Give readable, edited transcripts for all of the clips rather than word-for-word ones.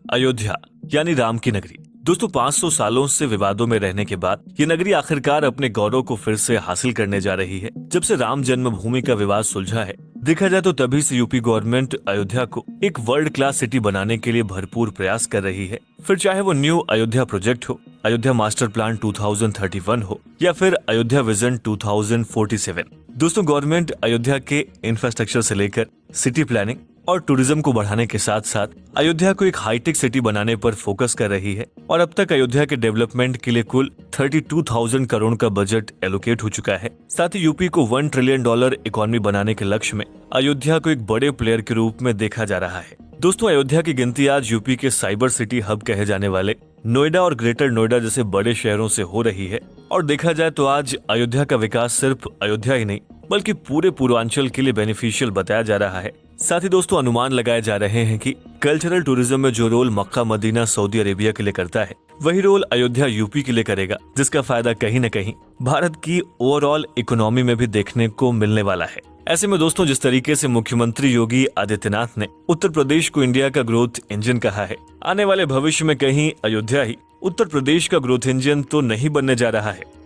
अयोध्या यानी राम की नगरी। दोस्तों 500 सालों से विवादों में रहने के बाद ये नगरी आखिरकार अपने गौरव को फिर से हासिल करने जा रही है। जब से राम जन्मभूमि का विवाद सुलझा है, देखा जाए तो तभी से यूपी गवर्नमेंट अयोध्या को एक वर्ल्ड क्लास सिटी बनाने के लिए भरपूर प्रयास कर रही है। फिर चाहे वो न्यू अयोध्या प्रोजेक्ट हो, अयोध्या मास्टर प्लान 2031 हो या फिर अयोध्या विजन 2047। दोस्तों गवर्नमेंट अयोध्या के इंफ्रास्ट्रक्चर से लेकर सिटी प्लानिंग और टूरिज्म को बढ़ाने के साथ साथ अयोध्या को एक हाईटेक सिटी बनाने पर फोकस कर रही है और अब तक अयोध्या के डेवलपमेंट के लिए कुल 32,000 करोड़ का बजट एलोकेट हो चुका है। साथ ही यूपी को $1 ट्रिलियन इकोनॉमी बनाने के लक्ष्य में अयोध्या को एक बड़े प्लेयर के रूप में देखा जा रहा है। दोस्तों अयोध्या की गिनती आज यूपी के साइबर सिटी हब कहे जाने वाले नोएडा और ग्रेटर नोएडा जैसे बड़े शहरों से हो रही है। और देखा जाए तो आज अयोध्या का विकास सिर्फ अयोध्या ही नहीं बल्कि पूरे पूर्वांचल के लिए बेनिफिशियल बताया जा रहा है। साथ ही दोस्तों अनुमान लगाए जा रहे हैं कि कल्चरल टूरिज्म में जो role Mecca Medina Saudi Arabia के लिए करता है, वही रोल अयोध्या यूपी के लिए करेगा, जिसका फायदा कहीं न कहीं भारत की ओवरऑल इकोनॉमी में भी देखने को मिलने वाला है। ऐसे में दोस्तों जिस तरीके से मुख्यमंत्री योगी आदित्यनाथ ने उत्तर प्रदेश को इंडिया का ग्रोथ इंजन कहा है, आने वाले भविष्य में कहीं अयोध्या ही उत्तर प्रदेश का ग्रोथ इंजन तो नहीं बनने जा रहा है।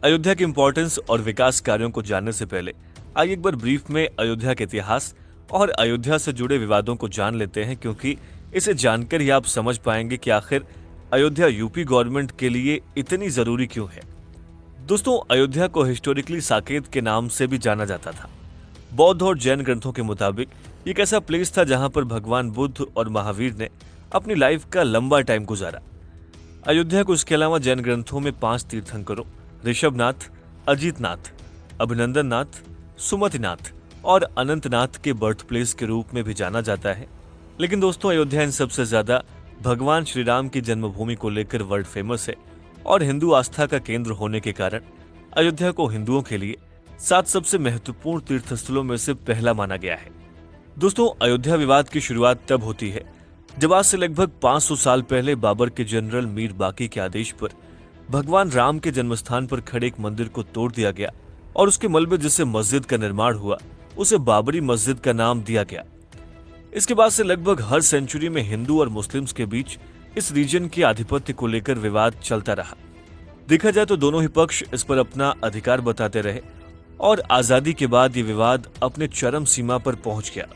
अयोध्या के इम्पोर्टेंस और विकास कार्यों को जानने से पहले आइए एक बार ब्रीफ में अयोध्या के इतिहास और अयोध्या से जुड़े विवादों को जान लेते हैं, क्योंकि इसे जानकर ही आप समझ पाएंगे कि आखिर अयोध्या यूपी गवर्नमेंट के लिए इतनी जरूरी क्यों है। दोस्तों अयोध्या को हिस्टोरिकली साकेत के नाम से भी जाना जाता था। बौद्ध और जैन ग्रंथों के मुताबिक एक ऐसा प्लेस था जहां पर भगवान बुद्ध और महावीर ने अपनी लाइफ का लंबा टाइम गुजारा। अयोध्या को इसके अलावा जैन ग्रंथों में 5 तीर्थंकरों ऋषभनाथ, अजीतनाथ, अभिनंदननाथ, सुमतिनाथ और अनंतनाथ के बर्थ प्लेस के रूप में भी जाना जाता है। लेकिन दोस्तों अयोध्या इन सबसे ज्यादा भगवान श्री राम की जन्मभूमि को लेकर वर्ल्ड फेमस है और हिंदू आस्था का केंद्र होने के कारण अयोध्या को हिंदुओं के लिए 7 सबसे महत्वपूर्ण तीर्थस्थलों में से पहला माना गया है। दोस्तों अयोध्या विवाद की शुरुआत तब होती है जब आज से लगभग 500 साल पहले बाबर के जनरल मीर बाकी के आदेश पर भगवान राम के जन्मस्थान पर खड़े एक मंदिर को तोड़ दिया गया और उसके मलबे जिससे मस्जिद का निर्माण हुआ उसे बाबरी मस्जिद का नाम दिया गया। इसके बाद से लगभग हर सेंचुरी में हिंदू और मुस्लिम्स के बीच इस रीजन के आधिपत्य को लेकर विवाद चलता रहा। देखा जाए तो दोनों ही पक्ष इस पर अपना अधिकार बताते रहे और आजादी के बाद ये विवाद अपने चरम सीमा पर पहुंच गया।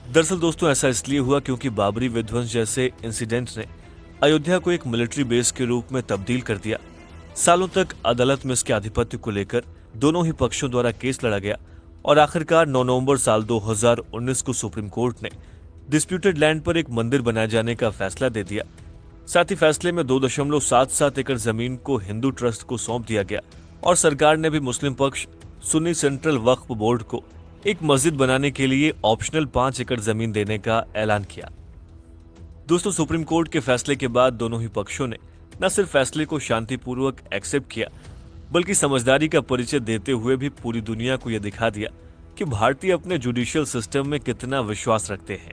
दरअसल दोस्तों ऐसा इसलिए हुआ क्योंकि बाबरी विध्वंस जैसे इंसिडेंट ने अयोध्या को एक मिलिट्री बेस के रूप में तब्दील कर दिया। सालों तक अदालत में इसके आधिपत्य को लेकर दोनों ही पक्षों द्वारा केस लड़ा गया और आखिरकार 9 नवंबर साल 2019 को सुप्रीम कोर्ट ने डिस्प्यूटेड लैंड पर एक मंदिर बनाए जाने का फैसला दे दिया। साथ ही फैसले में 2.77 एकड़ जमीन को हिंदू ट्रस्ट को सौंप दिया गया और सरकार ने भी मुस्लिम पक्ष सुन्नी सेंट्रल वक्फ बोर्ड को एक मस्जिद बनाने के लिए ऑप्शनल 5 एकड़ जमीन देने का ऐलान किया। दोस्तों सुप्रीम कोर्ट के फैसले के बाद दोनों ही पक्षों ने न सिर्फ फैसले को शांतिपूर्वक एक्सेप्ट किया बल्कि समझदारी का परिचय देते हुए भी पूरी दुनिया को यह दिखा दिया कि भारतीय अपने जुडिशियल सिस्टम में कितना विश्वास रखते हैं।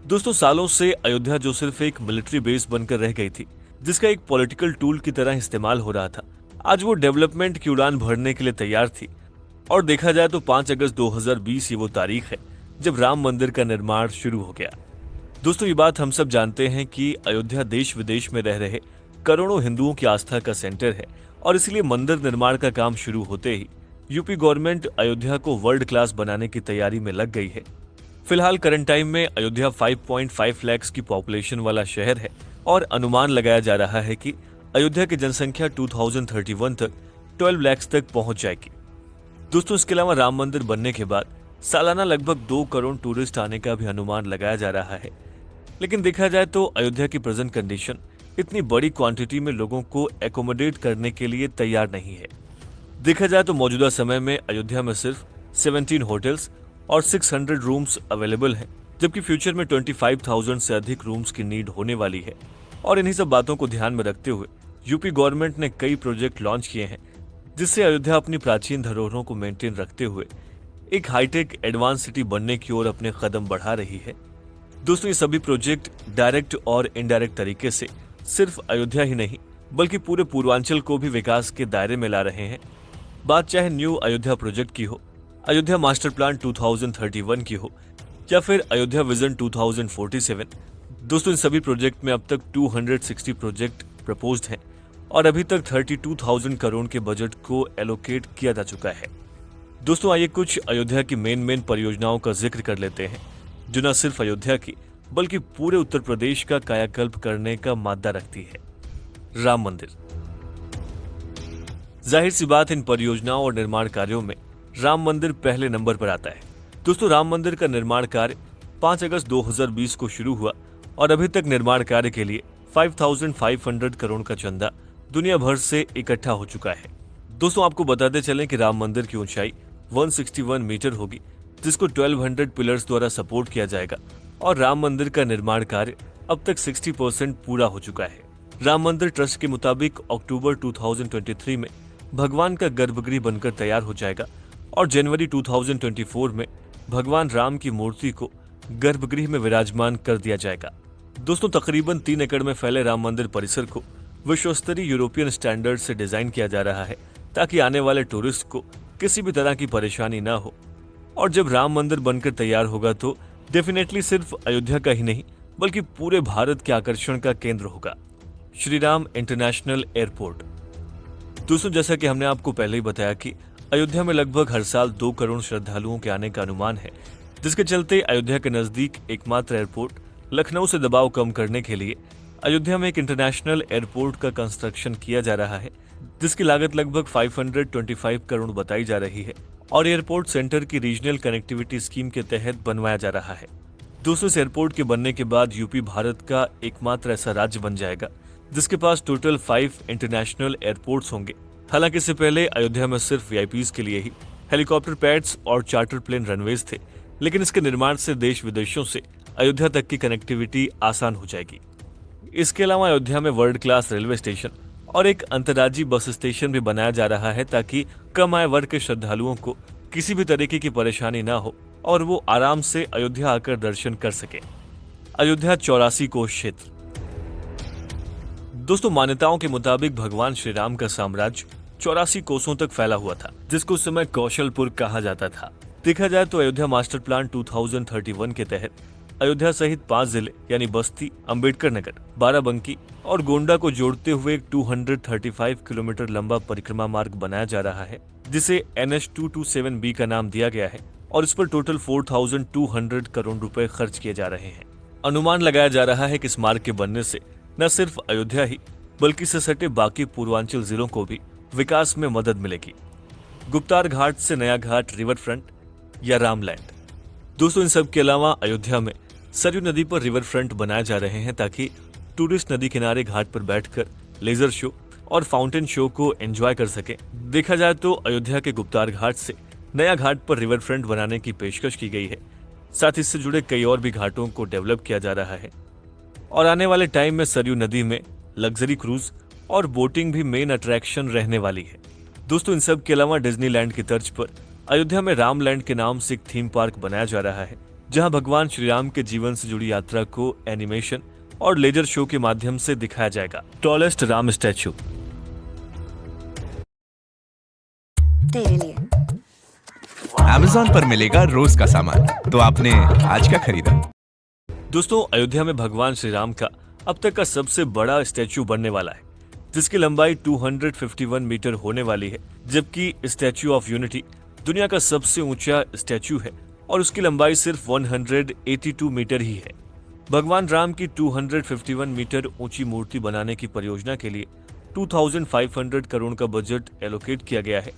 दोस्तों सालों से अयोध्या जो सिर्फ एक मिलिट्री बेस बनकर रह गई थी, जिसका एक पॉलिटिकल टूल की तरह इस्तेमाल हो रहा था, आज वो डेवलपमेंट की उड़ान भरने के लिए तैयार थी। और देखा जाए तो 5 अगस्त 2020 ये वो तारीख है जब राम मंदिर का निर्माण शुरू हो गया। दोस्तों ये बात हम सब जानते हैं कि अयोध्या देश विदेश में रह रहे करोड़ों हिंदुओं की आस्था का सेंटर है और इसलिए मंदिर निर्माण का काम शुरू होते ही यूपी गवर्नमेंट अयोध्या को वर्ल्ड क्लास बनाने की तैयारी में लग गई है। फिलहाल करंट टाइम में अयोध्या 5.5 लाख की पॉपुलेशन वाला शहर है और अनुमान लगाया जा रहा है कि अयोध्या की जनसंख्या 2031 तक 12 लाख तक पहुंच जाएगी। दोस्तों इसके अलावा राम मंदिर बनने के बाद सालाना लगभग 2 करोड़ टूरिस्ट आने का भी अनुमान लगाया जा रहा है। लेकिन देखा जाए तो अयोध्या की प्रेजेंट कंडीशन इतनी बड़ी क्वांटिटी में लोगों को एकोमोडेट करने के लिए तैयार नहीं है। देखा जाए तो मौजूदा समय में अयोध्या में सिर्फ 17 होटल्स और 600 रूम्स अवेलेबल हैं, जबकि फ्यूचर में 25,000 से अधिक रूम्स की नीड होने वाली है। और इन्हीं सब बातों को ध्यान में रखते हुए यूपी गवर्नमेंट ने कई प्रोजेक्ट लॉन्च किए हैं, जिससे अयोध्या अपनी प्राचीन धरोहरों को मेंटेन रखते हुए एक हाईटेक एडवांस सिटी बनने की ओर अपने कदम बढ़ा रही है। दोस्तों ये सभी प्रोजेक्ट डायरेक्ट और इनडायरेक्ट तरीके से सिर्फ अयोध्या ही नहीं बल्कि पूरे पूर्वांचल को भी विकास के दायरे में ला रहे हैं। बात चाहे न्यू अयोध्या प्रोजेक्ट की हो, अयोध्या मास्टर प्लान 2031 की हो या फिर अयोध्या विजन 2047, दोस्तों इन सभी प्रोजेक्ट में अब तक 260 प्रोजेक्ट प्रपोज्ड हैं और अभी तक 32,000 करोड़ के बजट को एलोकेट किया जा चुका है। दोस्तों आइए कुछ अयोध्या की मेन परियोजनाओं का जिक्र कर लेते हैं जो न सिर्फ अयोध्या की बल्कि पूरे उत्तर प्रदेश का कायाकल्प करने का मादा रखती है। राम मंदिर। जाहिर सी बात इन परियोजनाओं और निर्माण कार्यों में राम मंदिर पहले नंबर पर आता है। दोस्तों राम मंदिर का निर्माण कार्य 5 अगस्त 2020 को शुरू हुआ और अभी तक निर्माण कार्य के लिए 5,500 करोड़ का चंदा दुनिया भर से इकट्ठा हो चुका है। दोस्तों आपको बताते चलें कि राम मंदिर की ऊंचाई 161 मीटर होगी जिसको 1200 पिलर्स द्वारा सपोर्ट किया जाएगा और राम मंदिर का निर्माण कार्य अब तक 60% पूरा हो चुका है। राम मंदिर ट्रस्ट के मुताबिक अक्टूबर 2023 में भगवान का गर्भगृह बनकर तैयार हो जाएगा और जनवरी 2024 में भगवान राम की मूर्ति को गर्भगृह में विराजमान कर दिया जाएगा। दोस्तों तकरीबन 3 एकड़ में फैले राम मंदिर परिसर को विश्वस्तरीय यूरोपियन स्टैंडर्ड से डिजाइन किया जा रहा है ताकि आने वाले टूरिस्ट को किसी भी तरह की परेशानी ना हो। और जब राम मंदिर बनकर तैयार होगा तो डेफिनेटली सिर्फ अयोध्या का ही नहीं बल्कि पूरे भारत के आकर्षण का केंद्र होगा। Shri Ram international airport. दोस्तों जैसा कि हमने आपको पहले ही बताया कि अयोध्या में लगभग हर साल 2 करोड़ श्रद्धालुओं के आने का अनुमान है, जिसके चलते अयोध्या के नजदीक एकमात्र एयरपोर्ट लखनऊ से दबाव कम करने के लिए अयोध्या में एक इंटरनेशनल एयरपोर्ट का कंस्ट्रक्शन किया जा रहा है जिसकी लागत लगभग 525 करोड़ बताई जा रही है और एयरपोर्ट सेंटर की रीजनल कनेक्टिविटी स्कीम के तहत बनवाया जा रहा है। दोस्तों इस एयरपोर्ट के बनने के बाद यूपी भारत का एकमात्र ऐसा राज्य बन जाएगा जिसके पास टोटल 5 इंटरनेशनल एयरपोर्ट्स होंगे। हालांकि इससे पहले अयोध्या में सिर्फ वीआईपीज के लिए ही हेलीकॉप्टर पैड्स और चार्टर प्लेन रनवेज थे, लेकिन इसके निर्माण से देश विदेशों से अयोध्या तक की कनेक्टिविटी आसान हो जाएगी। इसके अलावा अयोध्या में वर्ल्ड क्लास रेलवे स्टेशन और एक अंतर्राज्यीय बस स्टेशन भी बनाया जा रहा है ताकि कम आय वर्ग के श्रद्धालुओं को किसी भी तरीके की परेशानी ना हो और वो आराम से अयोध्या आकर दर्शन कर सके। अयोध्या 84 कोष क्षेत्र। दोस्तों मान्यताओं के मुताबिक भगवान श्री राम का साम्राज्य 84 कोसों तक फैला हुआ था जिसको उस समय कौशलपुर कहा जाता था। देखा जाए तो अयोध्या मास्टर प्लान 2031 के तहत अयोध्या सहित 5 जिले यानी बस्ती, अंबेडकर नगर, बाराबंकी और गोंडा को जोड़ते हुए एक 235 किलोमीटर लंबा परिक्रमा मार्ग बनाया जा रहा है जिसे NH227B का नाम दिया गया है और इस पर टोटल 4,200 करोड़ रुपए खर्च किए जा रहे हैं। अनुमान लगाया जा रहा है कि इस मार्ग के बनने से न सिर्फ अयोध्या ही बल्कि इससे सटे बाकी पूर्वांचल जिलों को भी विकास में मदद मिलेगी। गुप्तार घाट से नया घाट, रिवर फ्रंट या रामलैंड। दोस्तों इन सब के अलावा अयोध्या में सरयू नदी पर रिवर फ्रंट बनाए जा रहे हैं ताकि टूरिस्ट नदी किनारे घाट पर बैठकर लेजर शो और फाउंटेन शो को एंजॉय कर सके। देखा जाए तो अयोध्या के गुप्तार घाट से नया घाट पर रिवर फ्रंट बनाने की पेशकश की गई है। साथ ही इससे जुड़े कई और भी घाटों को डेवलप किया जा रहा है और आने वाले टाइम में सरयू नदी में लग्जरी क्रूज और बोटिंग भी मेन अट्रैक्शन रहने वाली है। दोस्तों इन सब के अलावा डिज्नीलैंड की तर्ज पर अयोध्या में रामलैंड के नाम से एक थीम पार्क बनाया जा रहा है जहां भगवान श्री राम के जीवन से जुड़ी यात्रा को एनिमेशन और लेजर शो के माध्यम से दिखाया जाएगा। Tallest Ram statue. तेरे लिए Amazon पर मिलेगा रोज का सामान, तो आपने आज क्या खरीदा? दोस्तों अयोध्या में भगवान श्री राम का अब तक का सबसे बड़ा स्टैचू बनने वाला है जिसकी लंबाई 251 मीटर होने वाली है, जबकि स्टैचू ऑफ यूनिटी दुनिया का सबसे ऊंचा स्टैचू है और उसकी लंबाई सिर्फ 182 मीटर ही है। भगवान राम की 251 मीटर ऊंची मूर्ति बनाने की परियोजना के लिए 2,500 करोड़ का बजट एलोकेट किया गया है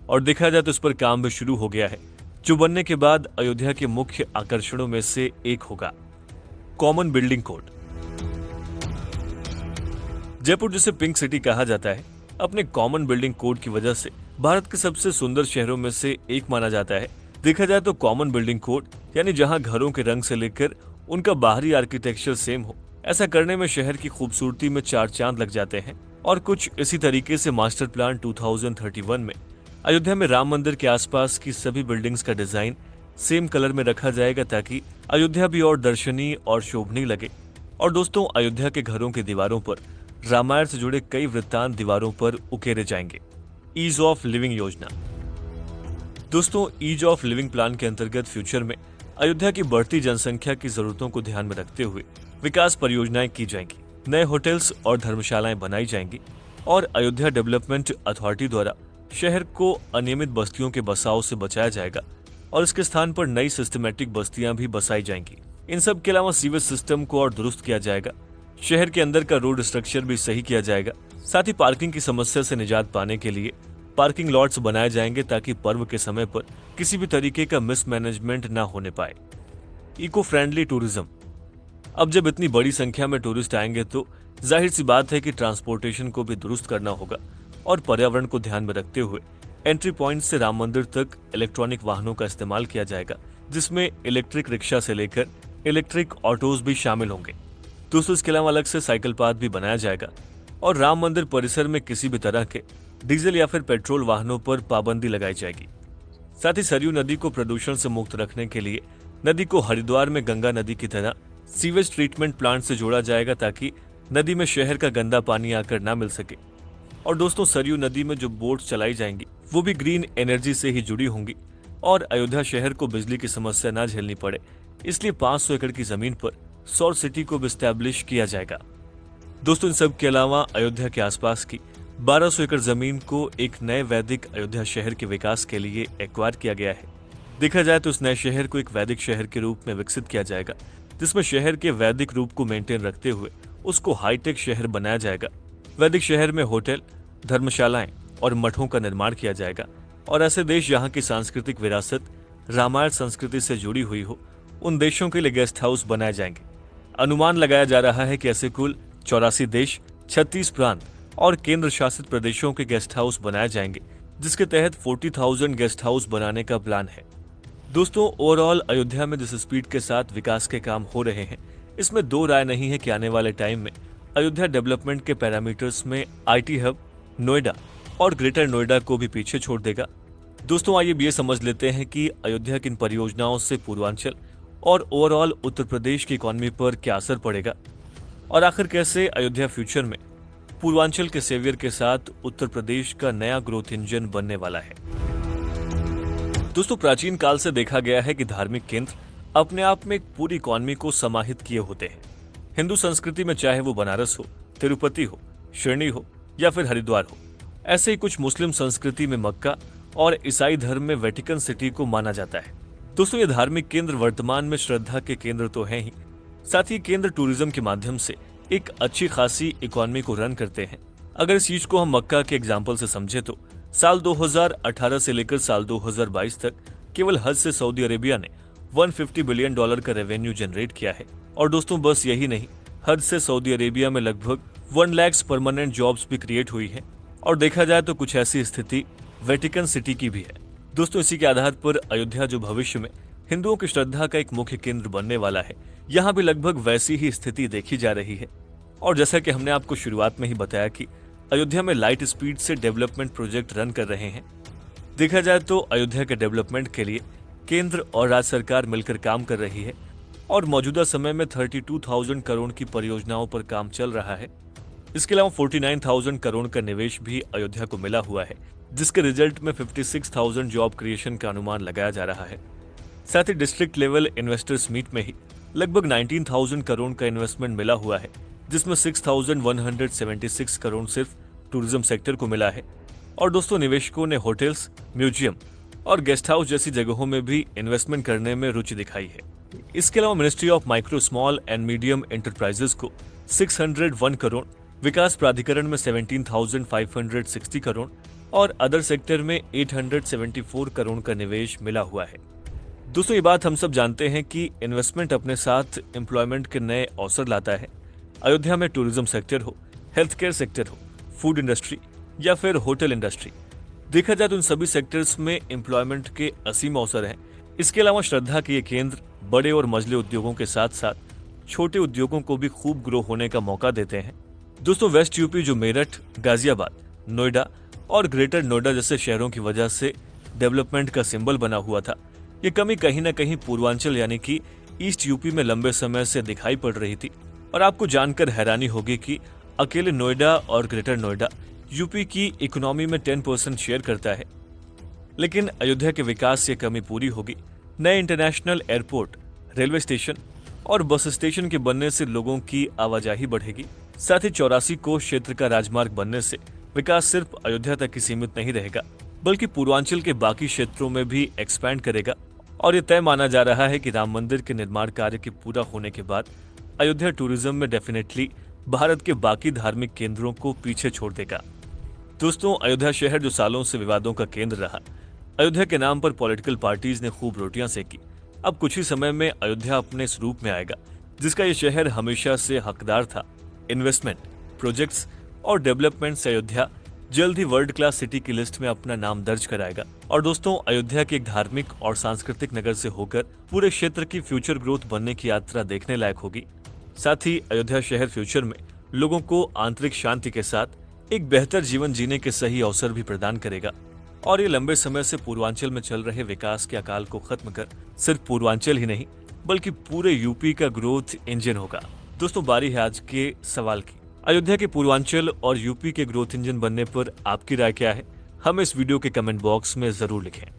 और देखा जाए तो इस पर काम भी शुरू हो गया है जो बनने के बाद अयोध्या के मुख्य आकर्षणों में से एक होगा। Common building code. जयपुर जिसे पिंक सिटी कहा जाता है अपने कॉमन बिल्डिंग कोड की वजह से भारत के सबसे सुंदर शहरों में से एक माना जाता है। देखा जाए तो कॉमन बिल्डिंग कोड यानी जहां घरों के रंग से लेकर उनका बाहरी आर्किटेक्चर सेम हो, ऐसा करने में शहर की खूबसूरती में 4 चांद लग जाते हैं। और कुछ इसी तरीके से मास्टर प्लान 2031 में अयोध्या में राम मंदिर के आसपास की सभी बिल्डिंग्स का डिजाइन सेम कलर में रखा जाएगा ताकि अयोध्या भी और दर्शनीय और शोभनीय लगे। और दोस्तों अयोध्या के घरों की दीवारों पर रामायण से जुड़े कई वृत्तांत दीवारों पर उकेरे जाएंगे। ईज ऑफ लिविंग योजना। दोस्तों ईज ऑफ लिविंग प्लान के अंतर्गत फ्यूचर में अयोध्या की बढ़ती जनसंख्या की जरूरतों को ध्यान में रखते हुए विकास परियोजनाएं की जाएंगी, नए होटल्स और धर्मशालाएं बनाई जाएंगी और अयोध्या डेवलपमेंट अथॉरिटी द्वारा शहर को अनियमित बस्तियों के बसाव से बचाया जाएगा और इसके स्थान पर नई सिस्टमैटिक बस्तियां भी बसाई जाएंगी। इन सब के अलावा सीवेज सिस्टम को और दुरुस्त किया जाएगा, शहर के अंदर का रोड स्ट्रक्चर भी सही किया जाएगा। साथ ही पार्किंग की समस्या से निजात पाने के लिए पार्किंग लॉट्स बनाए जाएंगे ताकि पर्व के समय पर किसी भी तरीके का मिसमैनेजमेंट ना होने पाए। Eco friendly tourism. अब जब इतनी बड़ी संख्या में टूरिस्ट आएंगे तो जाहिर सी बात है कि ट्रांसपोर्टेशन को भी दुरुस्त करना होगा और पर्यावरण को ध्यान में रखते हुए एंट्री पॉइंट से राम मंदिर तक इलेक्ट्रॉनिक वाहनों का इस्तेमाल किया जाएगा, जिसमें इलेक्ट्रिक रिक्शा से लेकर इलेक्ट्रिक ऑटोज भी शामिल होंगे। दोस्तों, इसके अलावा अलग से साइकिल पाथ भी बनाया जाएगा और राम मंदिर परिसर में किसी भी तरह के डीजल या फिर पेट्रोल वाहनों पर पाबंदी लगाई जाएगी। साथ ही सरयू नदी को प्रदूषण से मुक्त रखने के लिए नदी को हरिद्वार में गंगा नदी की तरह सीवेज ट्रीटमेंट प्लांट से जोड़ा जाएगा ताकि नदी में शहर का गंदा पानी आकर ना मिल सके। और दोस्तों, सरयू नदी में जो बोट चलाई जाएंगी वो भी ग्रीन एनर्जी से ही जुड़ी होंगी और अयोध्या शहर को बिजली की समस्या ना झेलनी पड़े, इसलिए 500 एकड़ की जमीन पर सौर सिटी को भी स्टैब्लिश किया जाएगा। दोस्तों, इन सब के अलावा अयोध्या के आसपास की 1200 एकड़ जमीन को एक नए वैदिक अयोध्या शहर के विकास के लिए एक्वायर किया गया है। देखा जाए तो इस नए शहर को एक वैदिक शहर के रूप में विकसित किया जाएगा, जिसमें शहर के वैदिक रूप को मेंटेन रखते हुए उसको हाईटेक शहर बनाया जाएगा। वैदिक शहर में होटल, धर्मशालाएं और मठों का निर्माण किया जाएगा और ऐसे देश जहां की सांस्कृतिक विरासत रामायण संस्कृति से जुड़ी हुई हो, उन देशों के लिए गेस्ट हाउस बनाए जाएंगे। अनुमान लगाया जा रहा है कि ऐसे कुल 84 देश, 36 प्रांत और केंद्र शासित प्रदेशों के गेस्ट हाउस बनाए जाएंगे, जिसके तहत 40,000 गेस्ट हाउस बनाने का प्लान है। दोस्तों, ओवरऑल अयोध्या में जिस स्पीड के साथ विकास के काम हो रहे हैं, इसमें दो राय नहीं है कि आने वाले टाइम में अयोध्या डेवलपमेंट के पैरामीटर्स में आईटी हब, नोएडा और ग्रेटर नोएडा को भी पीछे छोड़ देगा। दोस्तों, आइए ये समझ लेते हैं कि अयोध्या की इन परियोजनाओं से पूर्वांचल और ओवरऑल उत्तर प्रदेश की इकोनॉमी पर क्या असर पड़ेगा और आखिर कैसे अयोध्या फ्यूचर में पूर्वांचल के सेवियर के साथ उत्तर प्रदेश का नया ग्रोथ इंजन बनने वाला है। दोस्तों, प्राचीन काल से देखा गया है कि धार्मिक केंद्र अपने आप में एक पूरी इकोनॉमी को समाहित किए होते हैं। हिंदू संस्कृति में चाहे वो बनारस हो, तिरुपति हो, शिरडी हो या फिर हरिद्वार हो, ऐसे ही कुछ मुस्लिम संस्कृति में मक्का और ईसाई धर्म में वेटिकन सिटी को माना जाता है। दोस्तों, ये धार्मिक केंद्र वर्तमान में श्रद्धा के केंद्र तो हैं ही, साथ ही केंद्र टूरिज्म के माध्यम से एक अच्छी खासी इकोनॉमी को रन करते हैं। अगर इस चीज को हम मक्का के एग्जाम्पल से समझे तो साल 2018 से लेकर साल 2022 तक केवल हज से सऊदी अरेबिया ने $150 बिलियन का रेवेन्यू जनरेट किया है। और दोस्तों, बस यही नहीं, हज से सऊदी अरेबिया में लगभग 1 लाख परमानेंट जॉब्स भी क्रिएट हुई है। और देखा जाए तो कुछ ऐसी स्थिति वेटिकन सिटी की भी है। दोस्तों, इसी के आधार पर अयोध्या जो भविष्य में हिंदुओं की श्रद्धा का एक मुख्य केंद्र बनने वाला है, यहाँ भी लगभग वैसी ही स्थिति देखी जा रही है। और जैसा कि हमने आपको शुरुआत में ही बताया कि अयोध्या में लाइट स्पीड से डेवलपमेंट प्रोजेक्ट रन कर रहे हैं। देखा जाए तो अयोध्या के डेवलपमेंट के लिए केंद्र और राज्य सरकार मिलकर काम कर रही है और मौजूदा समय में 32,000 करोड़ की परियोजनाओं पर काम चल रहा है। इसके अलावा 49,000 करोड़ का निवेश भी अयोध्या को मिला हुआ है, जिसके रिजल्ट में 56,000 जॉब क्रिएशन का अनुमान लगाया जा रहा है। साथ ही डिस्ट्रिक्ट लेवल इन्वेस्टर्स मीट में ही लगभग 19,000 करोड़ का इन्वेस्टमेंट मिला हुआ है, जिसमें 6,176 करोड़ सिर्फ टूरिज्म सेक्टर को मिला है। और दोस्तों, निवेशकों ने होटल्स, म्यूजियम और गेस्ट हाउस जैसी जगहों में भी इन्वेस्टमेंट करने में रुचि दिखाई है। इसके अलावा ministry of micro, small and medium enterprises को 601 करोड़, विकास प्राधिकरण में 17,560 करोड़ और अदर सेक्टर में 874 करोड़ का निवेश मिला हुआ है। दोस्तों, ये बात हम सब जानते हैं कि इन्वेस्टमेंट अपने साथ एम्प्लॉयमेंट के नए अवसर लाता है। अयोध्या में टूरिज्म सेक्टर हो, हेल्थ केयर सेक्टर हो, फूड इंडस्ट्री या फिर होटल इंडस्ट्री, देखा जाए तो इन सभी सेक्टर्स में एम्प्लॉयमेंट के असीम अवसर हैं। इसके अलावा श्रद्धा के ये केंद्र बड़े और मझले उद्योगों के साथ साथ छोटे उद्योगों को भी खूब ग्रो होने का मौका देते हैं। दोस्तों, वेस्ट यूपी जो मेरठ, गाजियाबाद, नोएडा और ग्रेटर नोएडा जैसे शहरों की वजह से डेवलपमेंट का सिंबल बना हुआ था, ये कमी कहीं न कहीं पूर्वांचल यानी कि ईस्ट यूपी में लंबे समय से दिखाई पड़ रही थी। और आपको जानकर हैरानी होगी कि अकेले नोएडा और ग्रेटर नोएडा यूपी की इकोनॉमी में 10% शेयर करता है। लेकिन अयोध्या के विकास से कमी पूरी होगी। नए इंटरनेशनल एयरपोर्ट, रेलवे स्टेशन और बस स्टेशन के बनने से लोगों की आवाजाही बढ़ेगी। साथ ही 84 कोस क्षेत्र का राजमार्ग बनने से विकास सिर्फ अयोध्या तक ही सीमित नहीं रहेगा, बल्कि पूर्वांचल के बाकी क्षेत्रों में भी एक्सपैंड करेगा। और ये तय माना जा रहा है कि राम मंदिर के निर्माण कार्य के पूरा होने के बाद अयोध्या टूरिज्म में डेफिनेटली भारत के बाकी धार्मिक केंद्रों को पीछे छोड़ देगा। दोस्तों, अयोध्या शहर जो सालों से विवादों का केंद्र रहा, अयोध्या के नाम पर पॉलिटिकल पार्टीज ने खूब रोटियां सेकी। अब कुछ ही समय में अयोध्या अपने स्वरूप में आएगा, जिसका ये शहर हमेशा से हकदार था। इन्वेस्टमेंट, प्रोजेक्ट्स और डेवलपमेंट से अयोध्या जल्द ही वर्ल्ड क्लास सिटी की लिस्ट में अपना नाम दर्ज कराएगा। और दोस्तों, अयोध्या के एक धार्मिक और सांस्कृतिक नगर से होकर पूरे क्षेत्र की फ्यूचर ग्रोथ बनने की यात्रा देखने लायक होगी। साथ ही अयोध्या शहर फ्यूचर में लोगों को आंतरिक शांति के साथ एक बेहतर जीवन जीने के सही अवसर भी प्रदान करेगा। और ये लंबे समय से पूर्वांचल में चल रहे विकास के अकाल को खत्म कर सिर्फ पूर्वांचल ही नहीं बल्कि पूरे यूपी का ग्रोथ इंजन होगा। दोस्तों, बारी है आज के सवाल की। अयोध्या के पूर्वांचल और यूपी के ग्रोथ इंजन बनने पर आपकी राय क्या है? हमें इस वीडियो के कमेंट बॉक्स में जरूर लिखें।